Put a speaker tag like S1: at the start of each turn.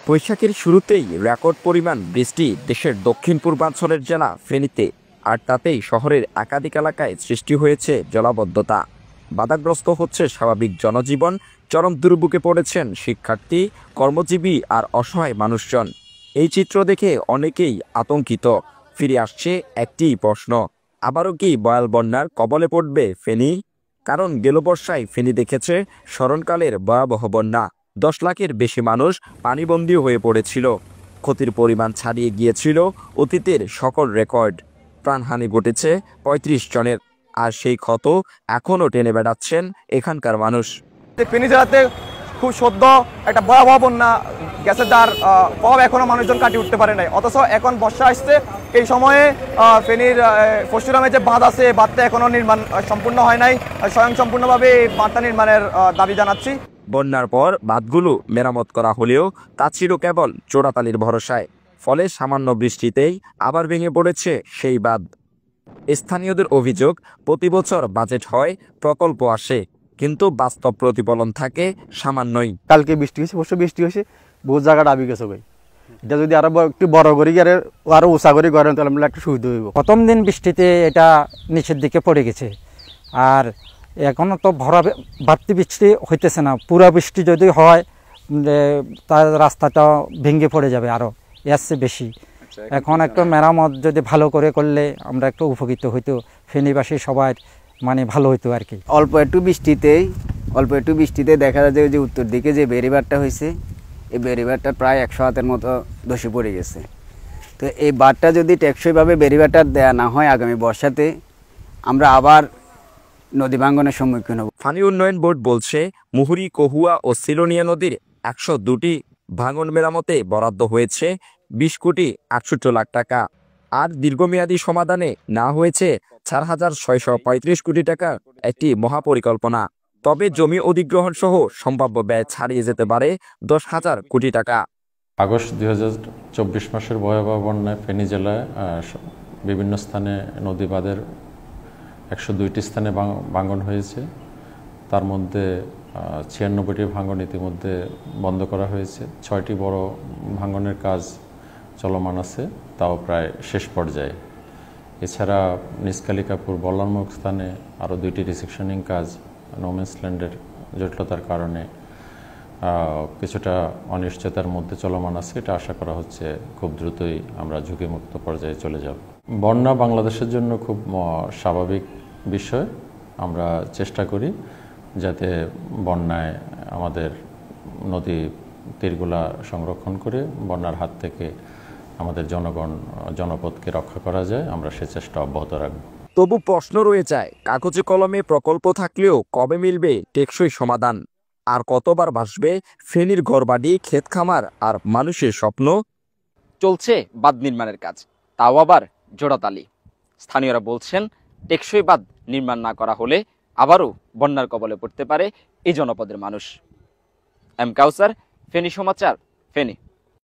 S1: বৈশাখের শুরুতেই রেকর্ড পরিমাণ বৃষ্টি দেশের দক্ষিণ পূর্বাঞ্চলের জেলা ফেনীতে, আর তাতেই শহরের একাধিক এলাকায় সৃষ্টি হয়েছে জলাবদ্ধতা। বাধাগ্রস্ত হচ্ছে স্বাভাবিক জনজীবন, চরম দুর্ভোগে পড়েছেন শিক্ষার্থী, কর্মজীবী আর অসহায় মানুষজন। এই চিত্র দেখে অনেকেই আতঙ্কিত। ফিরে আসছে একটি প্রশ্ন, আবারও কি ভয়াল বন্যার কবলে পড়বে ফেনী? কারণ গেল বর্ষায় ফেনী দেখেছে স্মরণকালের ভয়াবহ বন্যা। 10 লাখের বেশি মানুষ পানিবন্দী হয়ে পড়েছিল। ক্ষতির পরিমাণ ছাড়িয়ে গিয়েছিল অতীতের সকল রেকর্ড। প্রাণহানি ঘটেছে 35 জনের, আর সেই ক্ষত এখনও টেনে বেড়াচ্ছেন এখানকার মানুষ।
S2: ফেনী জেলাতে খুব সদ্য একটা ভয়াবহ বন্যা গেছে, যার প্রভাব এখনো মানুষজন কাটিয়ে উঠতে পারে নাই। অথচ এখন বর্ষা আসছে, এই সময়ে ফেনীর পরশুরামে যে বাঁধ আছে, বাঁধটা এখনো নির্মাণ সম্পূর্ণ হয় নাই। স্বয়ংসম্পূর্ণভাবে এই বাঁধটা নির্মাণের দাবি জানাচ্ছি।
S1: বন্যার পর বাঁধগুলো মেরামত করা হলেও তা ছিল কেবল চোরাতালির ভরসায়। ফলে সামান্য বৃষ্টিতেই আবার ভেঙে পড়েছে সেই বাঁধ। স্থানীয়দের অভিযোগ, প্রতি বছর বাজেট হয়, প্রকল্প আসে, কিন্তু বাস্তব প্রতিফলন থাকে সামান্যই।
S3: কালকে বৃষ্টি হয়েছে, পরশু বৃষ্টি হয়েছে, বহু জায়গাটা আবি গেছে ভাই। এটা যদি আরো একটু বড় করে গেলে, আরো উঁচা করে গড়েন, তাহলে আমরা একটু সুবিধা হইব।
S4: প্রথম দিন বৃষ্টিতে এটা নিচের দিকে পড়ে গেছে, আর এখনো তো বাড়তি বৃষ্টি হইতেছে না। পুরা বৃষ্টি যদি হয় তার রাস্তাটা ভেঙে পড়ে যাবে আরো এর চেয়ে বেশি। এখন একটু মেরামত যদি ভালো করে করলে আমরা একটু উপকৃত হইতো, ফেনীবাসী সবাই মানে ভালো হইতো আর কি।
S5: অল্প একটু বৃষ্টিতে দেখা যায় যে উত্তর দিকে যে বেড়িবাঁধটা হয়েছে, এই বেড়িবাঁধটা প্রায় 100 হাতের মতো ধসে পড়ে গেছে। তো এই বাঁধটা যদি টেকসইভাবে বেড়িবাঁধটা দেয়া না হয়, আগামী বর্ষাতে আমরা আবার নদী ভাঙ্গনের সম্মুখীন হব।
S1: পানি উন্নয়ন বোর্ড বলছে, মুহুরী, কহুয়া ও সিলোনিয়া নদীর 102টি ভাঙন মেরামতে বরাদ্দ হয়েছে 20 কোটি 68 লাখ টাকা। আর দীর্ঘমেয়াদী সমাধানে না হয়েছে 4,635 কোটি টাকা একটি মহাপরিকল্পনা। তবে জমি অধিগ্রহণ সহ সম্ভাব্য ব্যয় ছাড়িয়ে যেতে পারে 10,000 কোটি টাকা।
S6: আগস্ট 2024 মাসের ভয়াবহ বন্যায় ফেনী জেলায় বিভিন্ন স্থানে নদী বাঁধের 102টি স্থানে ভাঙন হয়েছে। তার মধ্যে 96টি ভাঙন ইতিমধ্যে বন্ধ করা হয়েছে। 6টি বড় ভাঙনের কাজ চলমান আছে, তাও প্রায় শেষ পর্যায়ে। এছাড়া নিষ্কালিকাপুর বল্লারমুখ স্থানে আরও 2টি রিসেকশনিং কাজ নোম্যান্সল্যান্ডের জটিলতার কারণে কিছুটা অনিশ্চয়তার মধ্যে চলমান আছে। এটা আশা করা হচ্ছে খুব দ্রুতই আমরা ঝুঁকিমুক্ত পর্যায়ে চলে যাব। বন্যা বাংলাদেশের জন্য খুব স্বাভাবিক বিষয়। আমরা চেষ্টা করি যাতে বন্যায় আমাদের নদী তীরগুলা সংরক্ষণ করে বন্যার হাত থেকে আমাদের জনপদকে রক্ষা করা যায়। আমরা সে চেষ্টা অব্যাহত রাখব।
S1: তবু প্রশ্ন রয়ে যায়, কাগজে কলমে প্রকল্প থাকলেও কবে মিলবে টেকসই সমাধান? আর কতবার ভাসবে ফেনীর ঘরবাড়ি, ক্ষেত খামার আর মানুষের স্বপ্ন? চলছে বাঁধ নির্মাণের কাজ, তাও আবার জোড়াতালি। স্থানীয়রা বলছেন, টেকসই বাঁধ নির্মাণ না করা হলে আবারও বন্যার কবলে পড়তে পারে এই জনপদের মানুষ। এম কাউসার, ফেনী সমাচার, ফেনী।